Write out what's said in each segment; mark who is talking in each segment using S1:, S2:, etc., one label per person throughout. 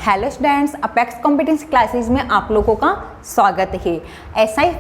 S1: Hello students, apex competence classes में आप लोगों का स्वागत है। एक्सरसाइज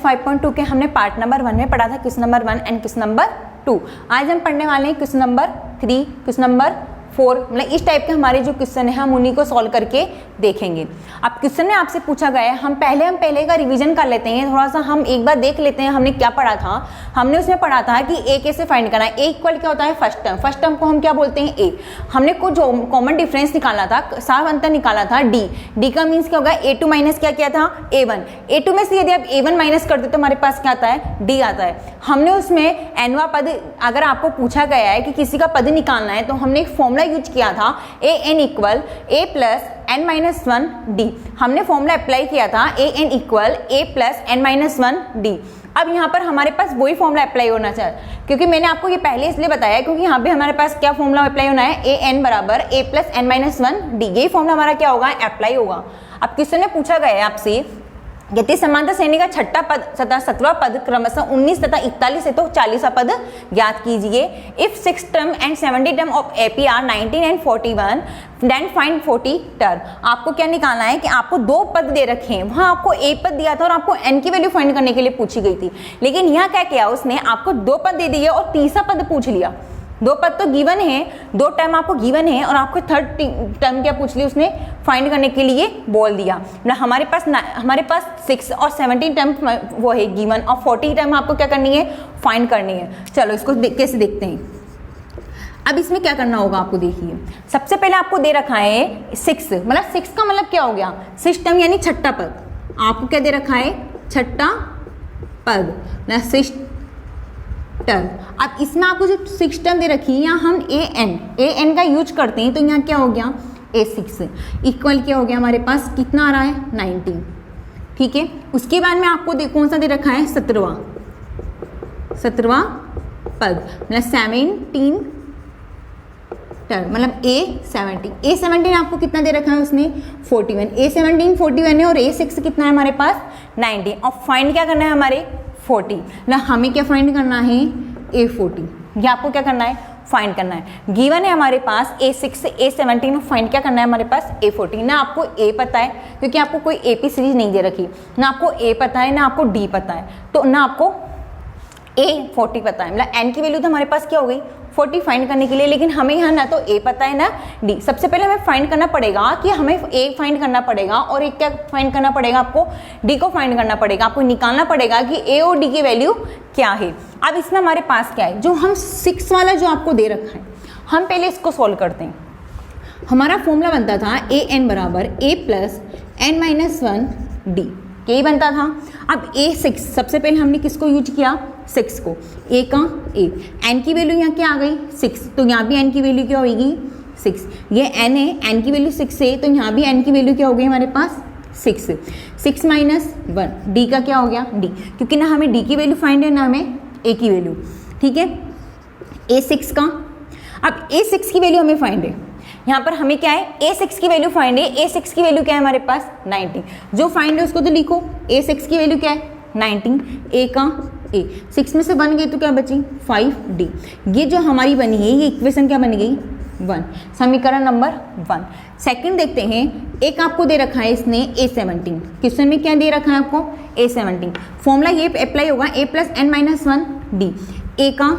S1: 5.2 के हमने पार्ट नंबर 1 में पढ़ा था question number 1 and question number 2। आज हम पढ़ने वाले हैं क्वेश्चन नंबर 3, क्वेश्चन नंबर 4। मतलब इस टाइप के हमारे जो क्वेश्चन है हम उन्हीं को सॉल्व करके देखेंगे। अब क्वेश्चन में आपसे पूछा गया है, हम पहले का रिवीजन कर लेते हैं, थोड़ा सा हम एक बार देख लेते हैं हमने क्या पढ़ा था। हमने उसमें पढ़ा था कि ए कैसे फाइंड करना है। ए इक्वल क्या होता है? फर्स्ट टर्म को हम क्या बोलते हैं? ए। हमने कुछ कॉमन डिफरेंस निकाला था, साफ अंतर निकाला था डी का मीन्स क्या होगा? A2 माइनस क्या किया था? A1। A2 में से यदि आप A1 माइनस करते तो हमारे पास क्या आता है? डी आता है। हमने उसमें एनवा पद, अगर आपको पूछा गया है कि किसी का पद निकालना है तो हमने एक फॉर्मूला यूज किया था an equal a plus n minus 1 D. हमने फॉर्मूला अप्लाई किया था an equal a plus n minus 1 D. अब यहाँ पर हमारे पास वही फॉर्मूला अप्लाई होना चाहिए, क्योंकि मैंने आपको ये पहले इसलिए बताया क्योंकि यहाँ पे हमारे पास क्या फॉर्मूला अप्लाई होना है? an बराबर a plus n minus 1 D. यही फॉर्मूला हमारा क्या होगा? अप्लाई होगा। अब क्वेश्चन में पूछा गया है आपसे, यदि समांतर श्रेणी का छठा पद तथा 7वां पद क्रमशः 19 तथा 41 है तो 40वां पद ज्ञात कीजिए। If 6 term and 70 term of AP are 19 and 41 then find 40 term. आपको क्या निकालना है कि आपको दो पद दे रखे हैं, वहां आपको ए पद दिया था और आपको एन की वैल्यू फाइंड करने के लिए पूछी गई थी, लेकिन यहाँ क्या किया उसने? आपको दो पद दे दिए और तीसरा पद पूछ लिया। दो पद तो गिवन है, दो टर्म आपको गिवन है और आपको थर्ड टर्म क्या पूछ लिया उसने? फाइंड करने के लिए बोल दिया। मतलब हमारे पास 6 और 17 टर्म वो है गिवन और 40 टर्म आपको क्या करनी है? फाइंड करनी है। चलो इसको कैसे देखते हैं। अब इसमें क्या करना होगा आपको, देखिए सबसे पहले आपको दे रखा है 6, मतलब 6 का मतलब क्या हो गया? 6 टर्म यानी छठा पद। आपको क्या दे रखा है? छठा पद, 6 टर्म। अब इसमें आपको जो 6 टर्म दे रखी है, यहाँ हम an का यूज करते हैं, तो यहाँ क्या हो गया? A6 इक्वल क्या हो गया हमारे पास? कितना आ रहा है? 19। ठीक है, उसके बाद में आपको कौन सा दे रखा है? 17वां पद, मतलब 17 टर्म, मतलब A17 आपको कितना दे रखा है उसने? 41। A17 41 है और A6 कितना है हमारे पास? 19। और फाइंड क्या करना है हमारे? 40। ना हमें क्या फाइंड करना है? A40। ये आपको क्या करना है? फाइंड करना है। गिवन है हमारे पास A6 से A17 में फाइंड क्या करना है हमारे पास? A40। ना आपको A पता है क्योंकि आपको कोई AP सीरीज नहीं दे रखी, ना आपको A पता है ना आपको D पता है, तो ना आपको A40 पता है। मतलब n की वैल्यू तो हमारे पास क्या हो गई? 40 फाइंड करने के लिए, लेकिन हमें यहाँ ना तो A पता है ना D। सबसे पहले हमें फाइंड करना पड़ेगा कि हमें A फाइंड करना पड़ेगा और एक क्या फाइंड करना पड़ेगा? आपको D को फाइंड करना पड़ेगा। आपको निकालना पड़ेगा कि A और D की वैल्यू क्या है। अब इसमें हमारे पास क्या है? जो हम 6 वाला जो आपको दे रखा है, हम पहले इसको सॉल्व करते हैं। हमारा फॉर्मूला बनता था an बराबर a plus n minus 1 D, यही बनता था। अब A6 सबसे पहले हमने किसको यूज किया? 6 को। A का A, n की वैल्यू यहाँ क्या आ गई? 6, तो यहाँ भी n की वैल्यू क्या होगी? 6। ये n है, n की वैल्यू 6 है, तो यहाँ भी n की वैल्यू क्या हो गई हमारे पास? 6 माइनस 1 d का क्या हो गया? d, क्योंकि ना हमें d की वैल्यू फाइंड है ना हमें a की वैल्यू। ठीक है, A6 का, अब A6 की वैल्यू हमें फाइंड है। यहाँ पर हमें क्या है? A6 की वैल्यू फाइंड है। A6 की वैल्यू क्या है हमारे पास? 19। जो फाइंड है उसको तो लिखो। A6 की वैल्यू क्या है? 19। A का A, 6 में से 1 गई तो क्या बची? 5D। ये जो हमारी बनी है ये इक्वेशन क्या बन गई? 1, समीकरण नंबर 1। सेकंड देखते हैं, एक आपको दे रखा है इसने A17। क्वेश्चन में क्या दे रखा है आपको? A17। फॉर्मूला ये अप्लाई होगा A plus n minus 1 D. A का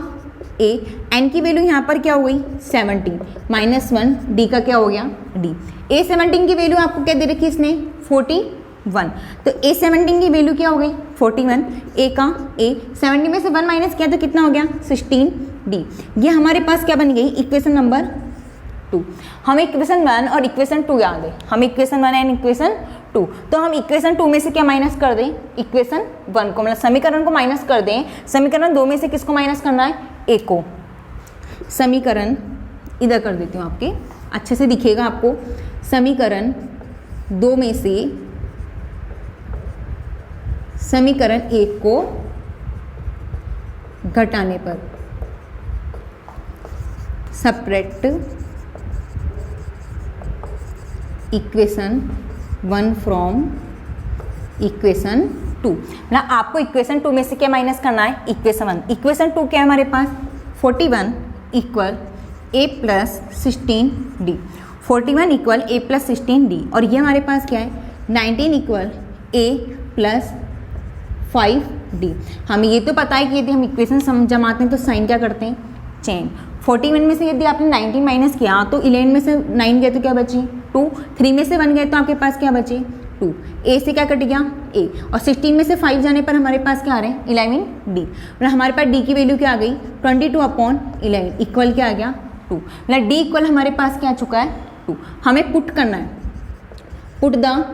S1: A, n की वैल्यू यहाँ पर क्या हो गई? 17 माइनस 1 डी का क्या हो गया? D। A17 की वैल्यू आपको क्या दे रखी है इसने? 41। तो A17 की वैल्यू क्या हो गई? 41। A का A, 70 में से 1 माइनस किया तो कितना हो गया? 16D। ये हमारे पास क्या बन गई? Equation number 2। हमें इक्वेशन 1 और इक्वेशन 2 याद है, हमें इक्वेशन 1 एंड इक्वेशन 2, तो हम इक्वेशन 2 में से क्या माइनस कर दें? इक्वेशन 1 को, मतलब समीकरण को माइनस कर दें। समीकरण 2 में से किसको माइनस करना है? A को। समीकरण इधर कर देती हूँ, आपके अच्छे से दिखेगा आपको। समीकरण 2 में से समीकरण 1 को घटाने पर, सब्ट्रैक्ट इक्वेशन 1 फ्रॉम इक्वेशन 2। मतलब आपको इक्वेशन 2 में से क्या माइनस करना है? इक्वेशन 1। इक्वेशन 2 क्या है हमारे पास? 41 equal a plus 16d। 41 equal A plus 16 D, और ये हमारे पास क्या है 19 इक्वल ए प्लस 5 डी। हमें ये तो पता है कि यदि हम इक्वेशन जमाते हैं तो साइन क्या करते हैं, चेंज। 41 में से यदि आपने 19 माइनस किया तो 11 में से 9 गए तो क्या बची 2, 3 में से 1 गए तो आपके पास क्या बचे 2, ए से क्या कट गया ए, और 16 में से 5 जाने पर हमारे पास क्या आ रहे हैं 11 डी। मतलब हमारे पास डी की वैल्यू क्या आ गई 22/11 इक्वल क्या आ गया 2। मतलब डी इक्वल हमारे पास क्या आ चुका है 2। हमें पुट करना है, पुट द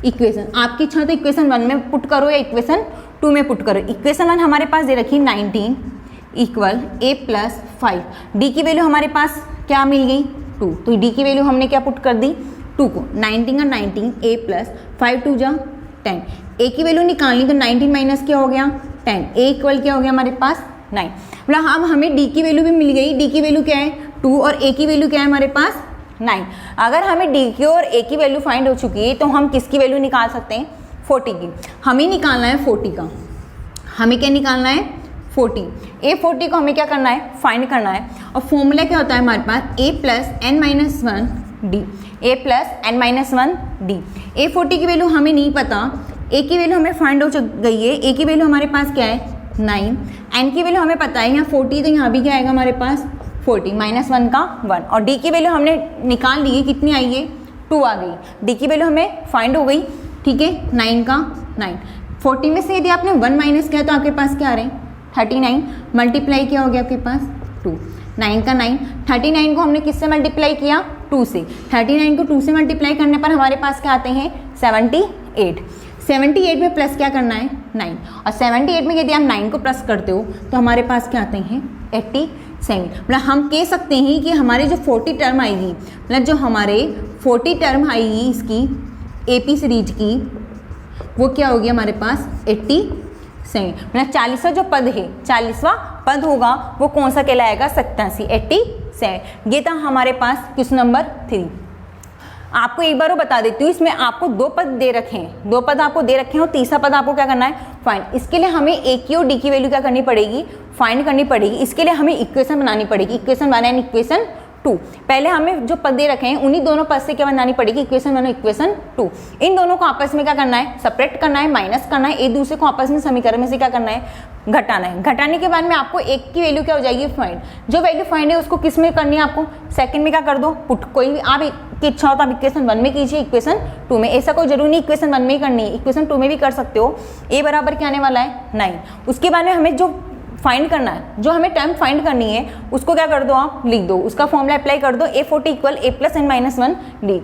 S1: इक्वेशन। आपकी इच्छा तो इक्वेशन 1 में पुट करो या इक्वेशन 2 में पुट करो। इक्वेशन 1 हमारे पास दे रखी 19 इक्वल ए प्लस 5, डी की वैल्यू हमारे पास क्या मिल गई 2, तो डी की वैल्यू हमने क्या पुट कर दी 2 को, 19 का 19 ए प्लस 5 2 जा 10, ए की वैल्यू निकालनी तो 19 माइनस क्या हो गया 10, ए इक्वल क्या हो गया हमारे पास 9। मतलब हम हमें डी की वैल्यू भी मिल गई, डी की वैल्यू क्या है 2 और ए की वैल्यू क्या है हमारे पास 9। अगर हमें डी की और ए की वैल्यू फाइंड हो चुकी है तो हम किसकी वैल्यू निकाल सकते हैं 40 की। हमें निकालना है 40 का, हमें क्या निकालना है 40, ए 40 को हमें क्या करना है फाइंड करना है। और फॉर्मूला क्या होता है हमारे पास ए प्लस एन माइनस 1 डी, ए प्लस एन माइनस 1 डी। ए 40 की वैल्यू हमें नहीं पता, ए की वैल्यू हमें फाइंड हो गई है, ए की वैल्यू हमारे पास क्या है 9, एन की वैल्यू हमें पता है यहाँ 40, तो यहाँ भी क्या आएगा हमारे पास 40 माइनस 1 का 1, और डी की वैल्यू हमने निकाल ली है, कितनी आई है 2 आ गई, डी की वैल्यू हमें फाइंड हो गई, ठीक है 9 का 9। 40 में से यदि आपने 1 माइनस किया तो आपके पास क्या आ रहे हैं 39, मल्टीप्लाई क्या हो गया आपके पास 2, 9 का 9, 39 को हमने किससे मल्टीप्लाई किया 2 से, 39 को 2 से मल्टीप्लाई करने पर हमारे पास क्या आते हैं 78, 78 में प्लस क्या करना है 9, और 78 में यदि आप 9 को प्लस करते हो तो हमारे पास क्या आते हैं 87। मतलब हम कह सकते हैं कि हमारे जो 40 टर्म आएगी, मतलब जो हमारे 40 टर्म आएगी इसकी एपी सीरीज की, वो क्या होगी हमारे पास 87। मतलब 40वां जो पद है, 40वां पद होगा वो कौन सा कहलाएगा 87, 87। ये था हमारे पास क्वेश्चन नंबर 3। आपको एक बार वो बता देती हूँ, इसमें आपको 2 पद दे रखे हैं, 2 पद आपको दे रखे हैं और तीसरा पद आपको क्या करना है फाइंड। इसके लिए हमें ए की और डी की वैल्यू क्या करनी पड़ेगी फाइंड करनी पड़ेगी। इसके लिए हमें इक्वेशन बनानी पड़ेगी, इक्वेशन 1 एंड इक्वेशन 2। पहले हमें जो पद दे रखे हैं उन्हीं दोनों पद से क्या बनानी पड़ेगी इक्वेशन 1 और इक्वेशन 2। इन दोनों को आपस में क्या करना है सेपरेट करना है, माइनस करना है, एक दूसरे को आपस में समीकरण में से क्या करना है घटाना है। घटाने के बाद में आपको एक की वैल्यू क्या हो जाएगी फाइंड। जो वैल्यू फाइंड है उसको किस में करनी है आपको सेकंड में क्या कर दो पुट। कोई भी आप की इच्छा हो तो आप इक्वेशन 1 में कीजिए, इक्वेशन 2 में, ऐसा कोई जरूरी नहीं इक्वेशन 1 में ही करनी है, इक्वेशन 2 में भी कर सकते हो। ए बराबर क्या आने वाला है 9। उसके बाद में हमें जो फाइंड करना है, जो हमें टर्म फाइंड करनी है उसको क्या कर दो आप लिख दो, उसका फॉर्मूला अप्लाई कर दो, A40 equal A plus N minus 1 D.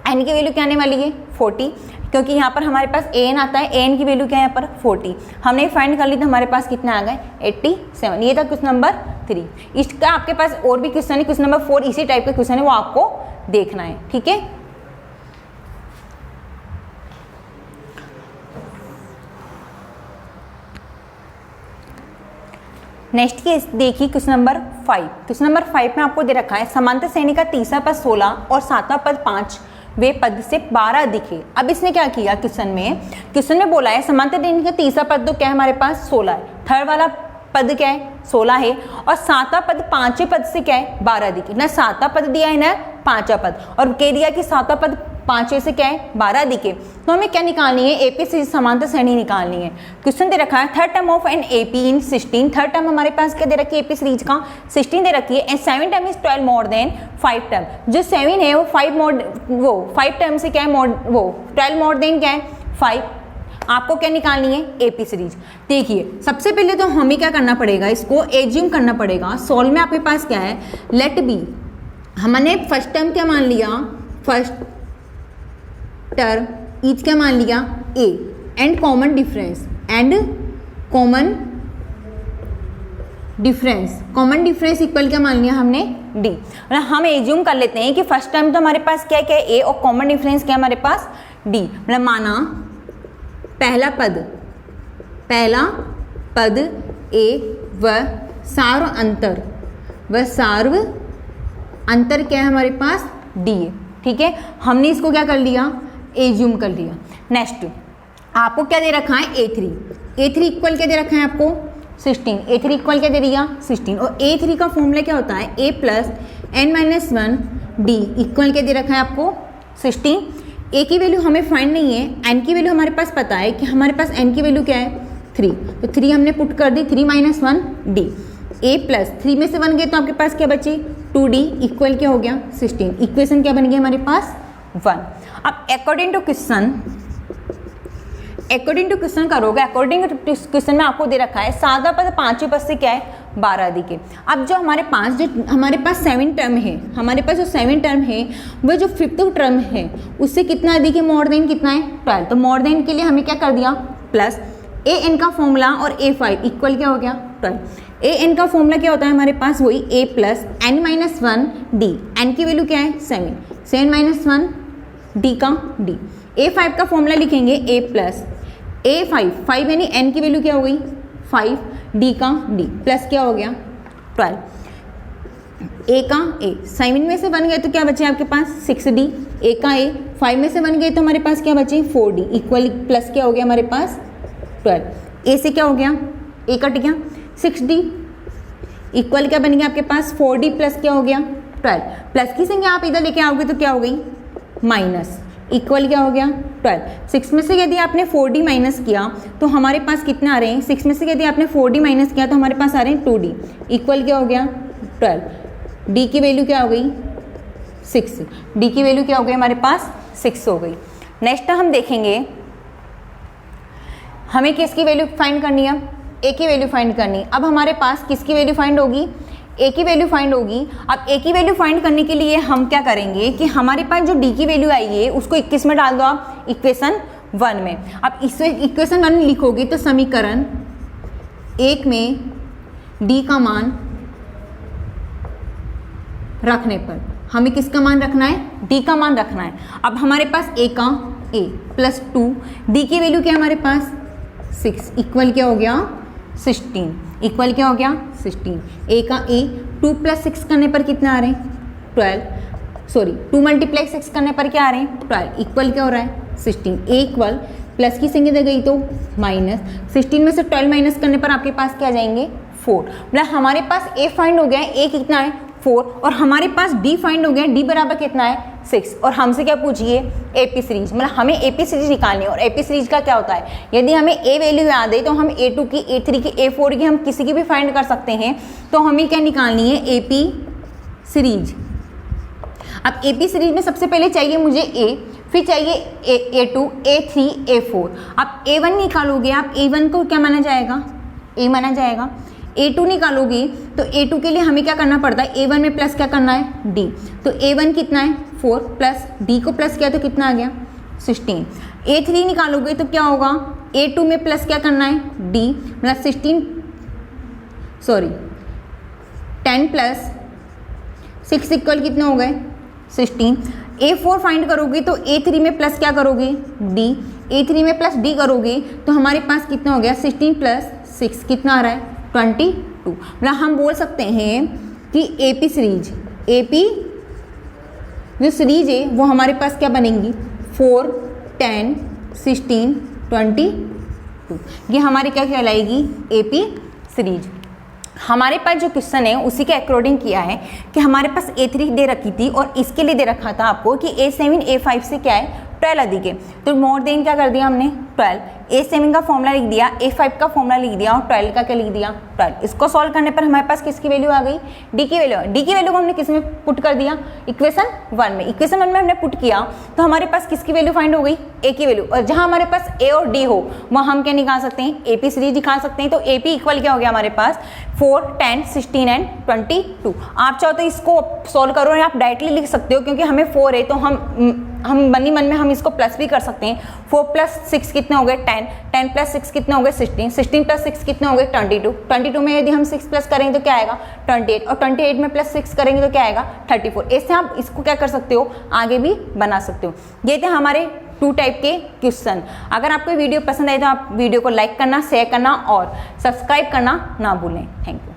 S1: N की वैल्यू क्या आने वाली है 40, क्योंकि यहाँ पर हमारे पास एन आता है, एन की वैल्यू क्या है यहाँ पर 40। हमने फाइंड कर ली तो हमारे पास कितना आ गए 87। ये था क्वेश्चन नंबर 3। इसका आपके पास और भी क्वेश्चन है, क्वेश्चन नंबर 4 इसी टाइप का क्वेश्चन है, वो आपको देखना है, ठीक है। नेक्स्ट की देखिए क्वेश्चन नंबर 5। क्वेश्चन नंबर 5 में आपको दे रखा है समांतर श्रेणी का तीसरा पद 16 और सातवां पद 5 वे पद से 12 अधिक है। अब इसने क्या किया क्वेश्चन में बोला है समांतर श्रेणी का तीसरा पद तो क्या है हमारे पास 16 है, थर्ड वाला पद क्या है 16 है, और सातवां पद पांचवें पद से क्या है 12 अधिक है। ना सातवां पद दिया है ना पांचवा पद, और कह दिया कि सातवां पद पांचवें से क्या है 12 अधिक है। तो हमें क्या निकालनी है एपी सीरीज समांतर श्रेणी निकालनी है। क्वेश्चन दे रखा है third term of an AP in 16। Third term हमारे पास क्या दे रखी है एपी सीरीज का 16 दे रखी है, and 7 term is 12 more than 5 term. जो 7 है वो 5 टर्म से क्या है 12 मोर देन क्या है 5। आपको क्या निकालनी है एपी सीरीज। देखिए सबसे पहले तो हमें क्या करना पड़ेगा, इसको एज्यूम करना पड़ेगा। सॉल्व में आपके पास क्या है लेट बी, हमने फर्स्ट टर्म क्या मान लिया, फर्स्ट टर्म ईच क्या मान लिया A, and common difference, common difference equal क्या मान लिया हमने डी। मतलब हम एज्यूम कर लेते हैं कि फर्स्ट टर्म तो हमारे पास क्या है ए, और कॉमन डिफरेंस क्या हमारे पास डी। मतलब माना पहला पद ए व सार्व अंतर क्या है हमारे पास डी है, ठीक है। हमने इसको क्या कर लिया एज्यूम कर लिया। नेक्स्ट आपको क्या दे रखा है A3 इक्वल क्या दे रखा है आपको 16, A3 इक्वल क्या दे दिया 16, और A3 का फॉर्मूला क्या होता है ए प्लस n-1 d इक्वल क्या दे रखा है आपको 16। a की वैल्यू हमें फाइंड नहीं है, n की वैल्यू हमारे पास पता है कि हमारे पास n की वैल्यू क्या है 3, तो 3 हमने पुट कर दी, 3 - 1 d, a प्लस 3 में से 1 गए तो आपके पास क्या बची 2d इक्वल क्या हो गया 16। इक्वेशन क्या बन गया हमारे पास 1। अब अकॉर्डिंग टू क्वेश्चन करोगे, अकॉर्डिंग टू क्वेश्चन में आपको दे रखा है 7 पद 5वें पद से क्या है 12 दी के। अब जो हमारे पास 7 टर्म है, हमारे पास जो 7 टर्म है वो जो 5th टर्म है उससे कितना अधिक है, मोर देन कितना है 12। तो मोर देन के लिए हमें क्या कर दिया प्लस an का फॉर्मूला और a5 इक्वल क्या हो गया 12। an का फॉर्मूला क्या होता है हमारे पास वही a plus n-1 d, n की वैल्यू क्या है 7 - 1 d का d। a5 का फॉर्मूला लिखेंगे a प्लस a5 5 यानी n की वैल्यू क्या हो गई 5 d का d प्लस क्या हो गया 12 a का a 7 में से 1 गए तो क्या बचे आपके पास 6d, a का a 5 में से 1 गए तो हमारे पास क्या बचे 4d इक्वल प्लस क्या हो गया हमारे पास 12। a से क्या हो गया a कट गया 6d इक्वल क्या बन गया आपके पास 4d प्लस क्या हो गया 12। प्लस की संख्या आप इधर लेके आओगे तो क्या हो गई माइनस इक्वल क्या हो गया 12। 6 में से यदि आपने 4d माइनस किया तो हमारे पास कितने आ रहे हैं, 6 में से यदि आपने 4d माइनस किया तो हमारे पास आ रहे हैं 2d इक्वल क्या हो गया 12। d की वैल्यू क्या हो गई 6, d की वैल्यू क्या हो गई हमारे पास 6 हो गई। नेक्स्ट हम देखेंगे हमें किसकी वैल्यू फाइंड करनी है, a की वैल्यू फाइंड करनी। अब हमारे पास किसकी वैल्यू फाइंड होगी a की वैल्यू फाइंड होगी। अब a की वैल्यू फाइंड करने के लिए हम क्या करेंगे कि हमारे पास जो d की वैल्यू आई है उसको 21 में डाल दो आप इक्वेशन 1 में। अब इस इक्वेशन 1 में लिखोगे तो समीकरण 1 में d का मान रखने पर हमें किसका मान रखना है d का मान रखना है। अब हमारे पास a का a प्लस 2 d की वैल्यू क्या है हमारे पास 6 इक्वल क्या हो गया 16 इक्वल क्या हो गया 16। a का a 2 + 6 करने पर कितना आ रहे हैं 12, सॉरी 2 × 6 करने पर क्या आ रहे हैं 12 इक्वल क्या हो रहा है 16। a इक्वल प्लस की संख्या दे गई तो माइनस 16 में से 12 माइनस करने पर आपके पास क्या आ जाएंगे 4। मतलब हमारे पास a फाइंड हो गया है, a कितना है 4 और हमारे पास d फाइंड हो गया है, d बराबर कितना है 6। और हमसे क्या पूछिए AP सीरीज, मतलब हमें AP सीरीज निकालनी है। और AP सीरीज का क्या होता है, यदि हमें a वैल्यू याद है तो हम A2 की A3 की A4 की हम किसी की भी फाइंड कर सकते हैं। तो हमें क्या निकालनी है AP सीरीज। अब AP सीरीज में सबसे पहले चाहिए मुझे A, फिर चाहिए A2 A3 A4। अब A1 निकालोगे आप, A1 को क्या माना जाएगा A माना जाएगा। A2 निकालोगे तो A2 के लिए हमें क्या करना पड़ता है, A1 में प्लस क्या करना है D। तो A1 कितना है 4 प्लस D को प्लस किया तो कितना आ गया 16। A3 निकालोगे तो क्या होगा A2 में प्लस क्या करना है D, मतलब 10 प्लस 6 इक्वल कितने हो गए 16। A4 फाइंड करोगे तो A3 में प्लस क्या करोगे D, A3 में प्लस D करोगे तो हमारे पास कितना हो गया 16 + 6 कितना आ रहा है 22। मतलब हम बोल सकते हैं कि AP सीरीज, AP जो सीरीज है वो हमारे पास क्या बनेंगी 4 10 16 22, ये हमारी क्या कहलाएगी AP सीरीज। हमारे पास जो क्वेश्चन है उसी के अकॉर्डिंग किया है कि हमारे पास A3 दे रखी थी और इसके लिए दे रखा था आपको कि A7 A5 से क्या है 12 अधिक है। तो मोर देन क्या कर दिया हमने 12, A7 का फॉर्मूला लिख दिया, A5 का फॉर्मूला लिख दिया और 12 का क्या लिख दिया 12। इसको सॉल्व करने पर हमारे पास किसकी वैल्यू आ गई D की वैल्यू। D की वैल्यू को हमने किस में पुट कर दिया इक्वेशन 1 में। इक्वेशन 1 में हमने पुट किया तो हमारे पास किसकी वैल्यू फाइंड हो गई A की वैल्यू। और जहाँ हमारे पास A और D हो वहाँ हम क्या निकाल सकते हैं AP सीरीज निकाल सकते हैं। तो AP इक्वल क्या हो गया हमारे पास 4 10 16 एंड 22। आप चाहो तो इसको सॉल्व करो या आप डायरेक्टली लिख सकते हो, क्योंकि हमें 4 है तो हम मन ही मन में हम इसको प्लस भी कर सकते हैं। 4 + 6 कितने हो गए 10, 10 + 6 कितने हो गए 16, 16 + 6 कितने हो गए 22, 22 में यदि हम 6 प्लस करेंगे तो क्या आएगा 28 और 28 में +6 करेंगे तो क्या आएगा 34। ऐसे आप इसको क्या कर सकते हो आगे भी बना सकते हो। ये थे हमारे 2 टाइप के क्वेश्चन। अगर आपको वीडियो पसंद आए तो आप वीडियो को लाइक करना, शेयर करना और सब्सक्राइब करना ना भूलें। Thank you.